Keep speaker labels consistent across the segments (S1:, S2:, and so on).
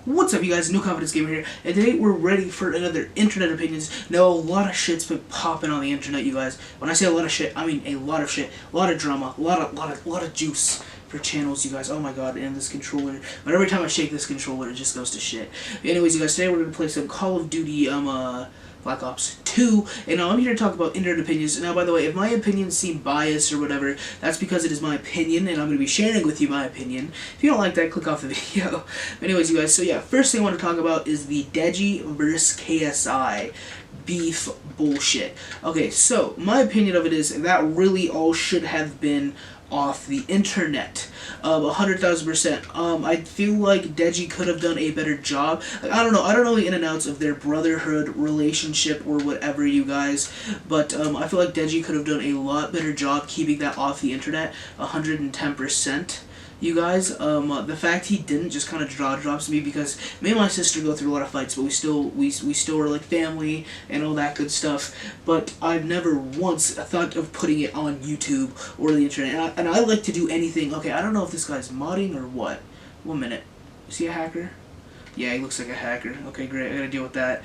S1: What's up, you guys? New Confidence Gamer here, and today we're ready for another internet opinions. Now, a lot of shit's been popping on the internet, you guys. When I say a lot of shit, I mean a lot of shit, a lot of drama, a lot of juice for channels, you guys. Oh my god! And this controller, but every time I shake this controller, it just goes to shit. Anyways, you guys, today we're gonna play some Call of Duty, Black Ops 2, and I'm here to talk about internet opinions. Now, by the way, if my opinions seem biased or whatever, that's because it is my opinion, and I'm going to be sharing with you my opinion. If you don't like that, click off the video. But anyways, you guys, so yeah, first thing I want to talk about is the DEDJI versus KSI beef bullshit. Okay, so my opinion of it is that really all should have been off the internet. 100,000%. I feel like DEDJI could have done a better job. Like, I don't know the in and outs of their brotherhood relationship or whatever, you guys, but I feel like DEDJI could have done a lot better job keeping that off the internet. 110%. You guys, the fact he didn't just kind of drops me, because me and my sister go through a lot of fights, but we still are like family and all that good stuff. But I've never once thought of putting it on YouTube or the internet, and I like to do anything. Okay, I don't know if this guy's modding or what. 1 minute, is he a hacker? Yeah, he looks like a hacker. Okay, great. I gotta deal with that.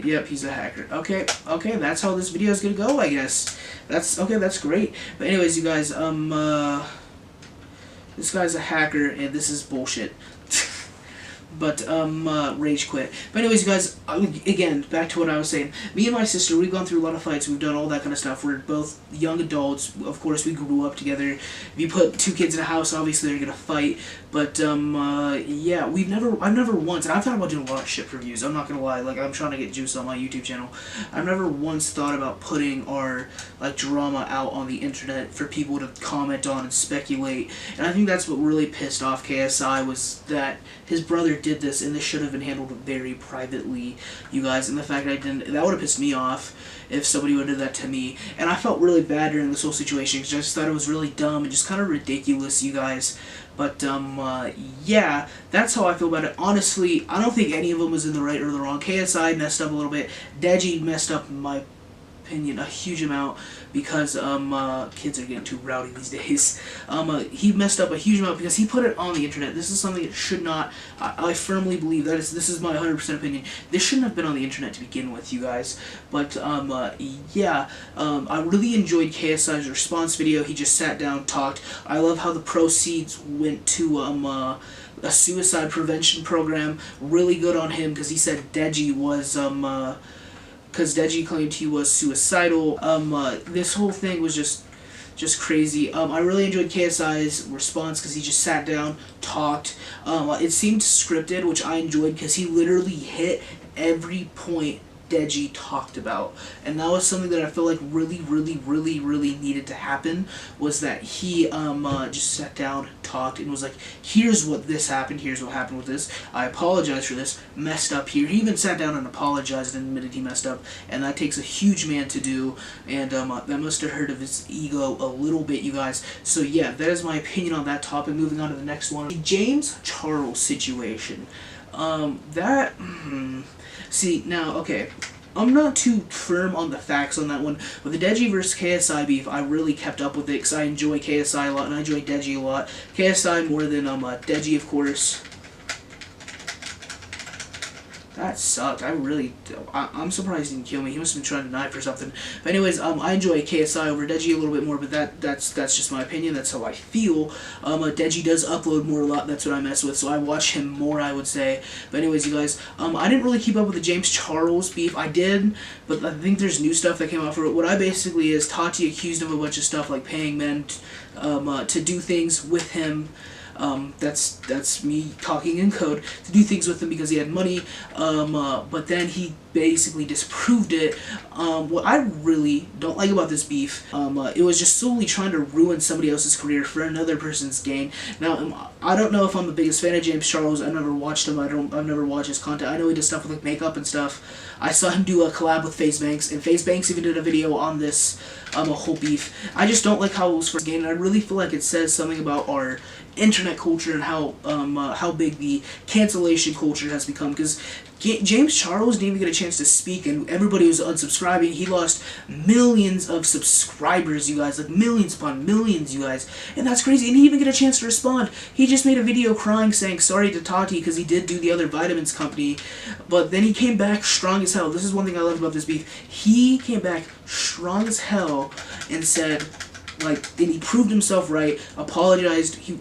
S1: Yep, he's a hacker. Okay, that's how this video is gonna go, I guess. That's great. But anyways, you guys, this guy's a hacker, and this is bullshit. But, rage quit. But anyways, you guys, again, back to what I was saying. Me and my sister, we've gone through a lot of fights, we've done all that kind of stuff. We're both young adults, of course, we grew up together. If you put two kids in a house, obviously they're gonna fight. But, yeah, I've never once, and I've thought about doing a lot of shit for views, I'm not gonna lie, like, I'm trying to get juice on my YouTube channel. I've never once thought about putting our, like, drama out on the internet for people to comment on and speculate. And I think that's what really pissed off KSI, was that his brother did this, and this should have been handled very privately, you guys. And the fact that I didn't, that would have pissed me off if somebody would have done that to me. And I felt really bad during this whole situation, because I just thought it was really dumb and just kind of ridiculous, you guys. But, yeah, that's how I feel about it. Honestly, I don't think any of them was in the right or the wrong. KSI messed up a little bit. DEDJI messed up, in my opinion, a huge amount, because kids are getting too rowdy these days. He messed up a huge amount because he put it on the internet. This is something that should not, I firmly believe that this is my 100% opinion. This shouldn't have been on the internet to begin with, you guys. But yeah, I really enjoyed KSI's response video. He just sat down, talked. I love how the proceeds went to a suicide prevention program. Really good on him, because he said DEDJI was because DEDJI claimed he was suicidal. This whole thing was just crazy. I really enjoyed KSI's response, because he just sat down, talked. It seemed scripted, which I enjoyed, because he literally hit every point DEDJI talked about, and that was something that I feel like really needed to happen, was that he just sat down, talked, and was like, here's what this happened, here's what happened with this, I apologize for this, messed up here. He even sat down and apologized and admitted he messed up, and that takes a huge man to do, and that must have hurt of his ego a little bit, you guys. So yeah, that is my opinion on that topic. Moving on to the next one, the James Charles situation. See, now, okay, I'm not too firm on the facts on that one, but the DEDJI versus KSI beef, I really kept up with it, because I enjoy KSI a lot, and I enjoy DEDJI a lot. KSI more than DEDJI, of course. That sucked. I'm surprised he didn't kill me. He must have been trying to knife or something. But anyways, I enjoy KSI over DEDJI a little bit more, but that's just my opinion. That's how I feel. DEDJI does upload more a lot. That's what I mess with, so I watch him more, I would say. But anyways, you guys, I didn't really keep up with the James Charles beef. I did, but I think there's new stuff that came out for it. What I basically is Tati accused him of a bunch of stuff, like paying men to do things with him. That's me talking in code, to do things with him because he had money, but then he basically disproved it. What I really don't like about this beef, it was just solely trying to ruin somebody else's career for another person's gain. Now, I don't know if I'm the biggest fan of James Charles. I've never watched him. I've never watched his content. I know he does stuff with like makeup and stuff. I saw him do a collab with FaZe, and FaZe even did a video on this a whole beef. I just don't like how it was for gain, and I really feel like it says something about our internet culture and how big the cancellation culture has become, because James Charles didn't even get a chance to speak, and everybody was unsubscribing. He lost millions of subscribers, you guys, like millions upon millions, you guys, and that's crazy. And he didn't even get a chance to respond. He just made a video crying saying sorry to Tati because he did do the other vitamins company, but then he came back strong as hell. This is one thing I love about this beef. He came back strong as hell and said, like, and he proved himself right, apologized, he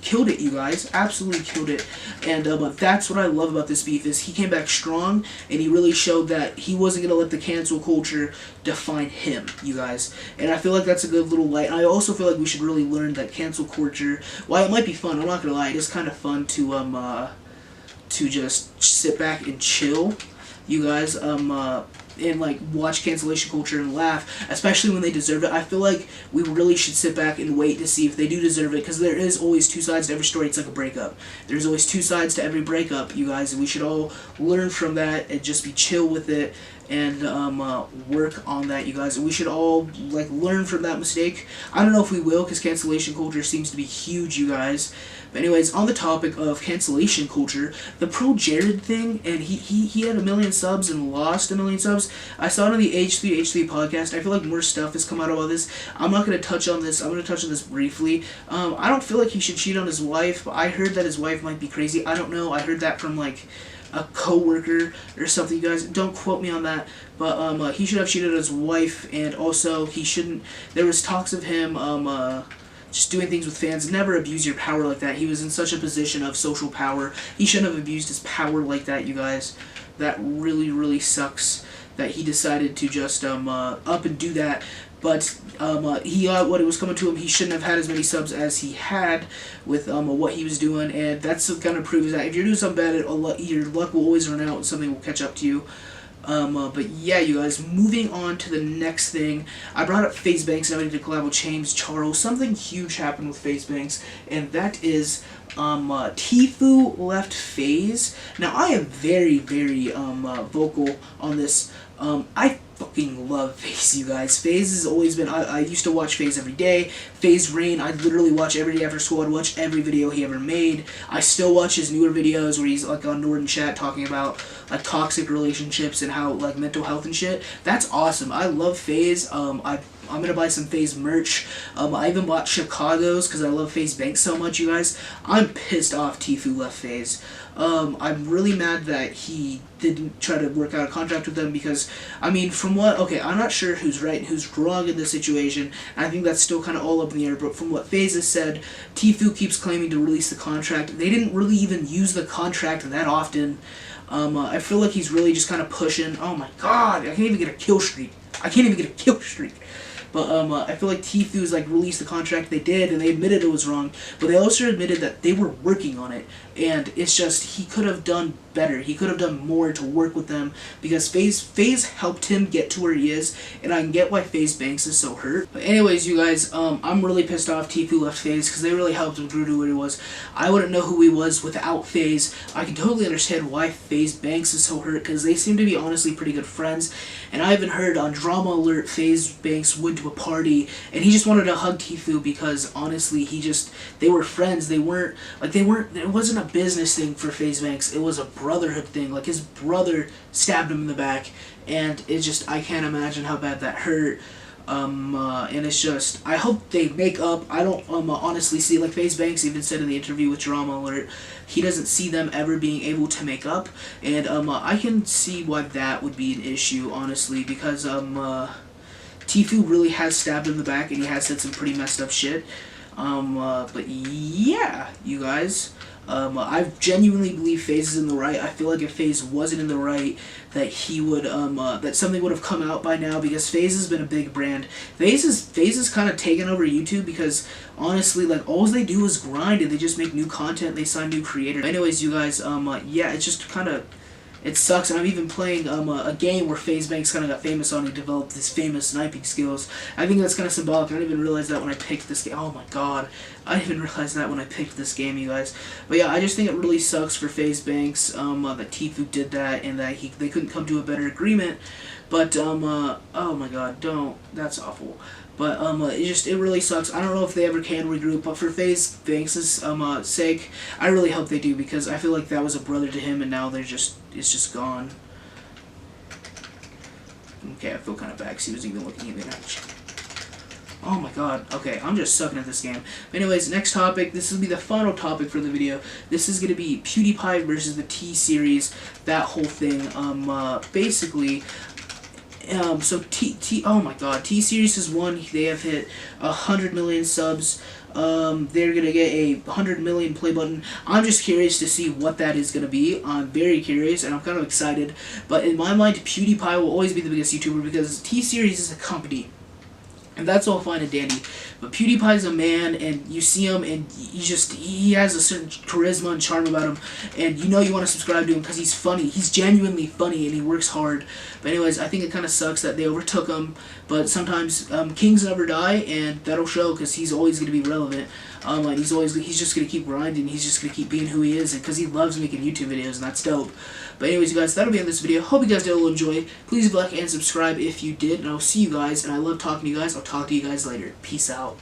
S1: killed it, you guys, absolutely killed it, and that's what I love about this beef, is he came back strong, and he really showed that he wasn't going to let the cancel culture define him, you guys, and I feel like that's a good little light. I also feel like we should really learn that cancel culture, while it might be fun, I'm not going to lie, it is kind of fun to just sit back and chill, you guys, and like watch cancellation culture and laugh, especially when they deserve it. I feel like we really should sit back and wait to see if they do deserve it, because there is always two sides to every story. It's like a breakup. There's always two sides to every breakup, you guys, and we should all learn from that and just be chill with it and work on that, you guys. And we should all like learn from that mistake. I don't know if we will, because cancellation culture seems to be huge, you guys. But anyways, on the topic of cancellation culture, the Pro Jared thing, and he had 1 million subs and lost 1 million subs. I saw it on the H3 podcast. I feel like more stuff has come out about this. I'm not going to touch on this. I'm going to touch on this briefly. I don't feel like he should cheat on his wife, but I heard that his wife might be crazy. I don't know. I heard that from like a co-worker or something, you guys. Don't quote me on that. But he should have cheated on his wife, and also he shouldn't. There was talks of him just doing things with fans. Never abuse your power like that. He was in such a position of social power. He shouldn't have abused his power like that, you guys. That really, really sucks that he decided to just up and do that. But he got what it was coming to him. He shouldn't have had as many subs as he had with what he was doing. And that's kind of proves that if you're doing something bad, your luck will always run out and something will catch up to you. But yeah, you guys, moving on to the next thing. I brought up FaZe Banks and I did a collab with James Charles. Something huge happened with FaZe Banks, and that is Tfue left FaZe. Now, I am very, very vocal on this. I fucking love FaZe, you guys. FaZe has always been, I used to watch FaZe every day. FaZe Rain, I'd literally watch every day after school. I'd watch every video he ever made. I still watch his newer videos where he's like on Norton Chat talking about like toxic relationships and how like mental health and shit. That's awesome. I love FaZe. I'm gonna buy some FaZe merch. I even bought Chicago's because I love FaZe Banks so much, you guys. I'm pissed off Tfue left FaZe. I'm really mad that he didn't try to work out a contract with them, because, I mean, from what, okay, I'm not sure who's right and who's wrong in this situation. I think that's still kind of all up in the air, but from what FaZe has said, Tfue keeps claiming to release the contract. They didn't really even use the contract that often. I feel like he's really just kind of pushing. Oh my god, I can't even get a kill streak. But I feel like Tfue's like released the contract. They did, and they admitted it was wrong. But they also admitted that they were working on it, and it's just he could have done better. He could have done more to work with them, because FaZe helped him get to where he is, and I can get why FaZe Banks is so hurt. But anyways, you guys, I'm really pissed off Tfue left FaZe, because they really helped him grow to where he was. I wouldn't know who he was without FaZe. I can totally understand why FaZe Banks is so hurt, because they seem to be honestly pretty good friends. And I even heard on Drama Alert FaZe Banks went to a party, and he just wanted to hug Tfue, because honestly, they were friends. It wasn't a business thing for FaZe Banks. It was a brotherhood thing. Like, his brother stabbed him in the back, and it just, I can't imagine how bad that hurt. And it's just, I hope they make up. I don't honestly see, like FaZe Banks even said in the interview with Drama Alert, he doesn't see them ever being able to make up, and I can see why that would be an issue, honestly, because Tfue really has stabbed him in the back, and he has said some pretty messed up shit. But yeah, you guys. I genuinely believe FaZe is in the right. I feel like if FaZe wasn't in the right, that he would, that something would have come out by now, because FaZe has been a big brand. FaZe is kind of taken over YouTube, because honestly, like, all they do is grind, and they just make new content, they sign new creators. Anyways, you guys, yeah, it's just kind of, it sucks. And I'm even playing a game where FaZe Banks kind of got famous on. He developed his famous sniping skills. I think that's kind of symbolic. I didn't even realize that when I picked this game. Oh my god. I didn't even realize that when I picked this game, you guys. But yeah, I just think it really sucks for FaZe Banks that Tfue did that, and that they couldn't come to a better agreement. But, oh my god, don't. That's awful. But it really sucks. I don't know if they ever can regroup, but for FaZe Banks' sake, I really hope they do, because I feel like that was a brother to him, and now it's just gone. Okay, I feel kind of bad, because he was even looking at me. Oh my god. Okay, I'm just sucking at this game. But anyways, next topic. This will be the final topic for the video. This is gonna be PewDiePie versus the T-Series. That whole thing. Basically. So oh my god, T-Series has won. They have hit 100 million subs. They're gonna get a 100 million play button. I'm just curious to see what that is gonna be. I'm very curious and I'm kind of excited. But in my mind, PewDiePie will always be the biggest YouTuber because T-Series is a company. And that's all fine and dandy. But PewDiePie's a man, and you see him, and he has a certain charisma and charm about him. And you know you want to subscribe to him because he's funny. He's genuinely funny, and he works hard. But anyways, I think it kind of sucks that they overtook him. But sometimes kings never die, and that'll show because he's always going to be relevant. And he's just going to keep grinding. He's just going to keep being who he is because he loves making YouTube videos, and that's dope. But anyways, you guys, that'll be the end of this video. Hope you guys did enjoy. Please like and subscribe if you did, and I'll see you guys. And I love talking to you guys. I'll talk to you guys later. Peace out.